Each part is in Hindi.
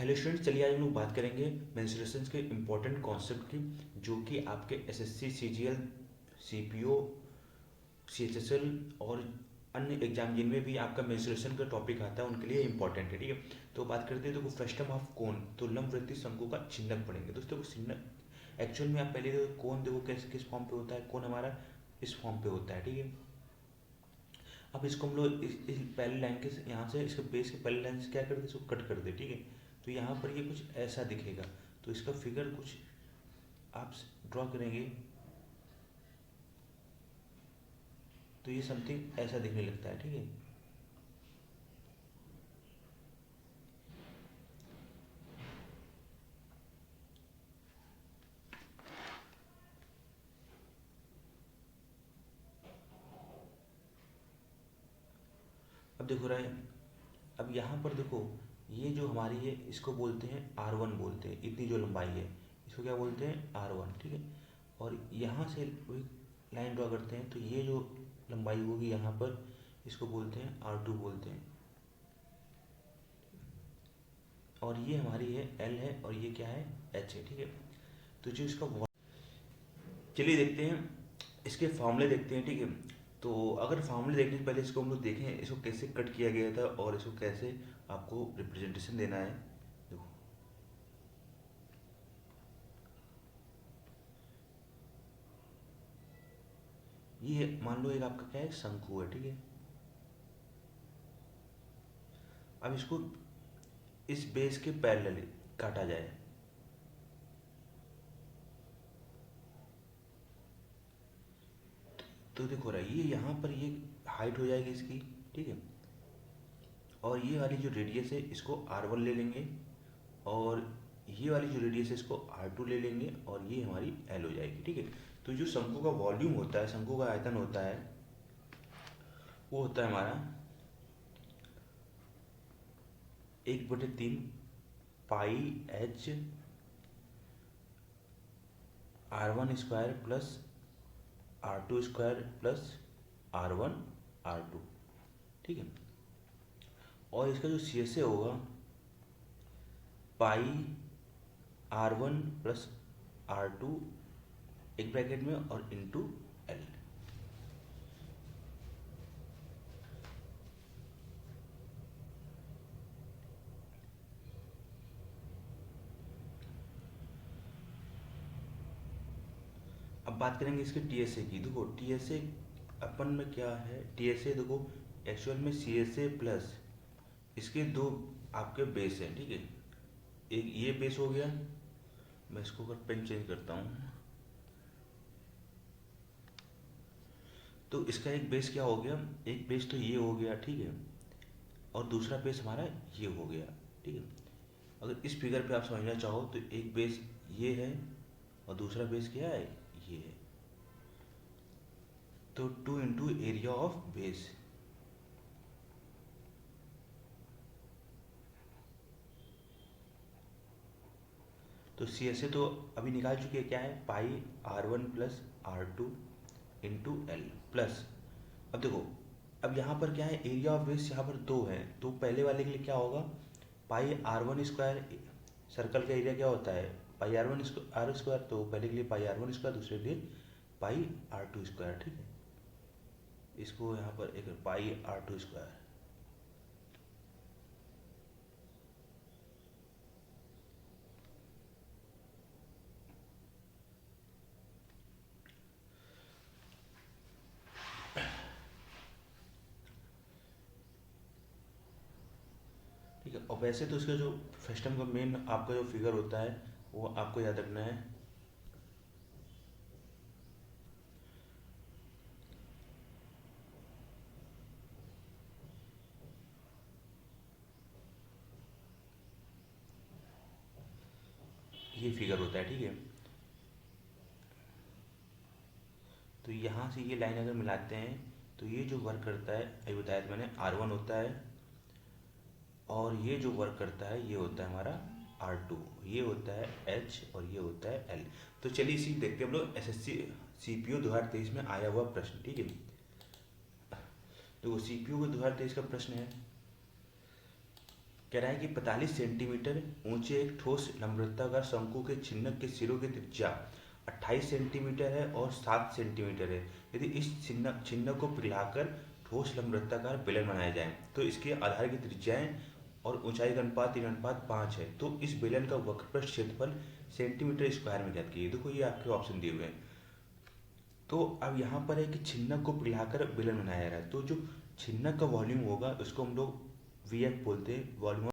हेलो स्टूडेंट्स, चलिए आज हम लोग बात करेंगे मेंस्ट्रुएशन के इम्पोर्टेंट कॉन्सेप्ट की, जो कि आपके एसएससी, सीजीएल, सीपीओ, सीएचएसएल और अन्य एग्जाम जिनमें भी आपका मेंस्ट्रुएशन का टॉपिक आता है उनके लिए इंपॉर्टेंट है। ठीक है, तो बात करते हैं। तो फर्स्ट हम ऑफ कोन, तो लंबवृत्तीय शंकु का चिन्हक पढ़ेंगे। दोस्तों को चिन्हक एक्चुअल में आप पहले देखो कोन, देखो किस फॉर्म पे होता है। कोन हमारा इस फॉर्म पे होता है। ठीक है, अब इसको हम लोग इस पहले लाइन के यहाँ से इसके बेस के पहले लाइन से क्या कर दे, इसको कट कर दे। ठीक है, तो यहाँ पर ये कुछ ऐसा दिखेगा। तो इसका फिगर कुछ आप ड्रॉ करेंगे तो ये समथिंग ऐसा दिखने लगता है। ठीक है, अब देखो रहा है। अब यहाँ पर देखो, ये जो हमारी है इसको बोलते हैं R1 बोलते हैं। इतनी जो लंबाई है इसको क्या बोलते हैं, R1। ठीक है, और यहाँ से लाइन ड्रॉ करते हैं तो ये जो लंबाई होगी यहाँ पर इसको बोलते हैं R2 बोलते हैं। और ये हमारी है L है और ये क्या है, H है। ठीक है, तो जो इसका चलिए देखते हैं, इसके फॉर्मूले देखते हैं। ठीक है, तो अगर फॉर्मूले देखने से पहले इसको हम लोग देखें इसको कैसे कट किया गया था और इसको कैसे आपको रिप्रेजेंटेशन देना है। देखो, ये मान लो एक आपका क्या है, शंकु है। ठीक है, अब इसको इस बेस के पैरेलल काटा जाए। तो देखो रहा है, ये यहाँ पर ये हाइट हो जाएगी इसकी। ठीक है, और ये वाली जो रेडियस है इसको R1 ले लेंगे, और ये वाली जो रेडियस है इसको R2 ले लेंगे, और ये हमारी L हो जाएगी। ठीक है, तो जो शंकु का वॉल्यूम होता है, शंकु का आयतन होता है, वो होता है हमारा 1/3 पाई H R1² plus R2² plus R1 R2। ठीक है, और इसका जो CSA होगा पाई R1 प्लस R2 एक ब्रैकेट में और इंटू L। अब बात करेंगे इसके TSA की। देखो TSA अपन में क्या है, TSA देखो एक्चुअल में CSA प्लस इसके दो आपके बेस हैं। ठीक है, एक ये बेस हो गया, मैं इसको अगर पेन चेंज करता हूँ तो इसका एक बेस क्या हो गया, एक बेस तो ये हो गया। ठीक है, और दूसरा बेस हमारा ये हो गया। ठीक है, अगर इस फिगर पे आप समझना चाहो तो एक बेस ये है और दूसरा बेस क्या है, ये है। तो 2 इंटू एरिया ऑफ बेस। तो CSA तो अभी निकाल चुके हैं, क्या है, पाई R1 plus R2 into L plus. अब देखो, अब यहाँ पर क्या है, एरिया ऑफ बेस यहाँ पर 2 है, तो पहले वाले के लिए क्या होगा, पाई R1²। सर्कल का एरिया क्या होता है, पाई R1² तो पहले के लिए पाई R1², दूसरे के लिए पाई R2²। ठीक है, इसको यहाँ पर एक पाई R2²। ठीक है, और वैसे तो इसका जो फर्स्ट टर्म का मेन आपका जो फिगर होता है वो आपको याद रखना है। ये फिगर होता है। ठीक है, तो यहाँ से ये लाइन अगर मिलाते हैं तो ये जो वर्क करता है, अभी बताया था मैंने, R1 होता है, और ये जो वर्क करता है ये होता है हमारा R2, ये होता है H और ये होता है L। तो चलिए इसी देखते हैं हम लोग SSC CPO 2023 में आया हुआ प्रश्न। ठीक है, तो CPO का 2023 का प्रश्न है, कह रहा है कि 45 सेंटीमीटर ऊंचे एक ठोस लंबवृत्ताकार शंकु के छिन्नक के सिरों की त्रिज्या 28 सेंटीमीटर है और 7 सेंटीमीटर है। यदि इस छिन्नक को पिघलाकर ठोस लंबवृत्ताकार बेलन बनाया जाए तो इसके आधार की त्रिज्याएं और ऊंचाई का अनुपात 3:5 है। तो इस बेलन का वक्रपृष्ठ क्षेत्रफल सेंटीमीटर स्क्वायर में ज्ञात कीजिए। देखो ये आपके ऑप्शन दिए हुए हैं। तो अब यहाँ पर है कि छिन्नक को पिघलाकर बेलन बनाया जा रहा है, तो जो छिन्नक का वॉल्यूम होगा उसको हम लोग VF बोलते हैं, वॉल्यूम।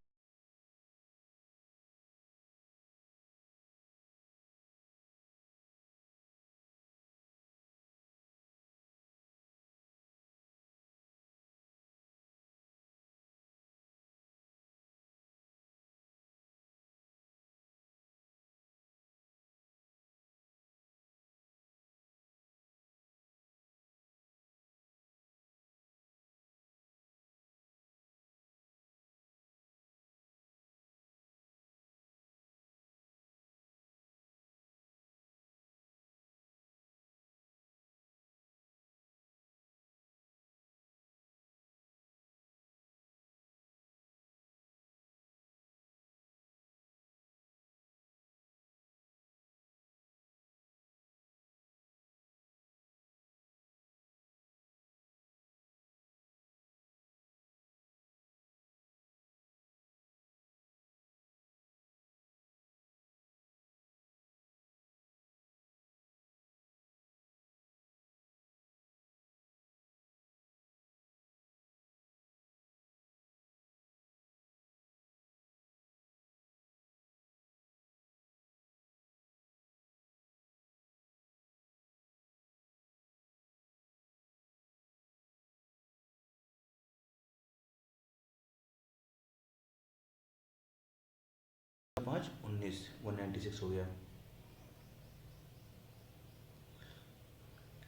5 19 196 हो गया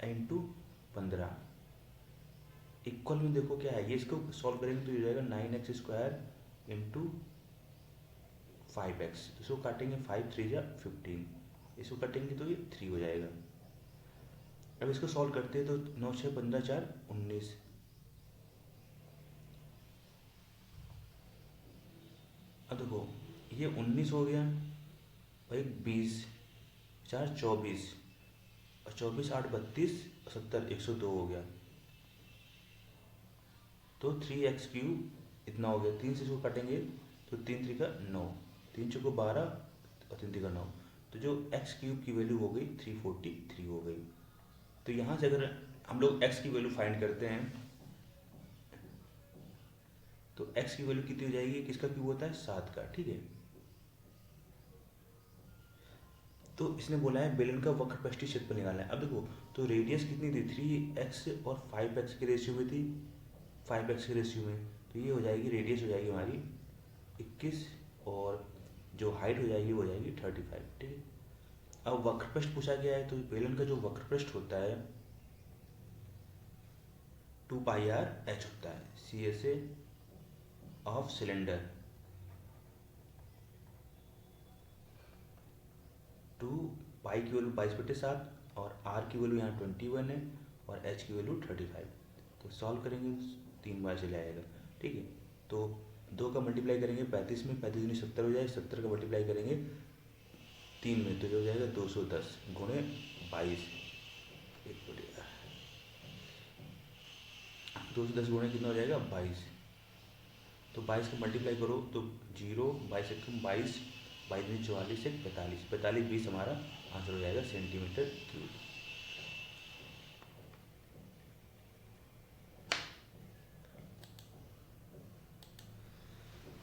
इंटू 15 इक्वल में देखो क्या है, ये इसको सॉल्व करेंगे तो ये जाएगा 9x² इंटू 5x। इसको काटेंगे 5 3 जा 15, इसको काटेंगे तो ये 3 हो जाएगा। अब इसको सॉल्व करते हैं तो 9 6 15 4 19। अब देखो ये 19 हो गया भाई, 20 4 24 और 24 8 32 70 102 हो गया। तो 3x³ इतना हो गया। 3 से इसको काटेंगे तो 3 3 का 9, 3 चौको 12 और 3 3 का 9, तो जो x³ की वैल्यू हो गई 343 हो गई। तो यहाँ से अगर हम लोग x की वैल्यू फाइंड करते हैं तो x की वैल्यू कितनी हो जाएगी, किसका क्यूब होता है 7 का, ठीक है। तो इसने बोला है बेलन का वक्रपृष्ठीय क्षेत्रफल निकालना है। अब देखो तो रेडियस कितनी थी 3x और 5x के रेशियो में थी, 5x के रेशियो में, तो ये हो जाएगी रेडियस हो जाएगी हमारी 21 और जो हाइट हो जाएगी वो हो जाएगी 35, ठीक है। अब वक्रपृष्ठ पूछा गया है तो बेलन का जो वक्रपृष्ठ होता है 2πr/h होता है, CSA ऑफ सिलेंडर। 2 पाई की वैल्यू 22/7 और r की वैल्यू यहाँ 21 है और h की वैल्यू 35। तो सॉल्व करेंगे 3 बार चले आएगा, ठीक है। तो 2 का मल्टीप्लाई करेंगे 35 में, 35 दूनी 70 हो जाए, 70 का मल्टीप्लाई करेंगे 3 में तो ये हो जाएगा 210 गुणे 22, 210 गुणे कितना हो जाएगा 22। तो 22 का मल्टीप्लाई करो तो 0 22 1 22 22 44 1 45 45 20 हमारा आंसर हो जाएगा सेंटीमीटर क्यूब।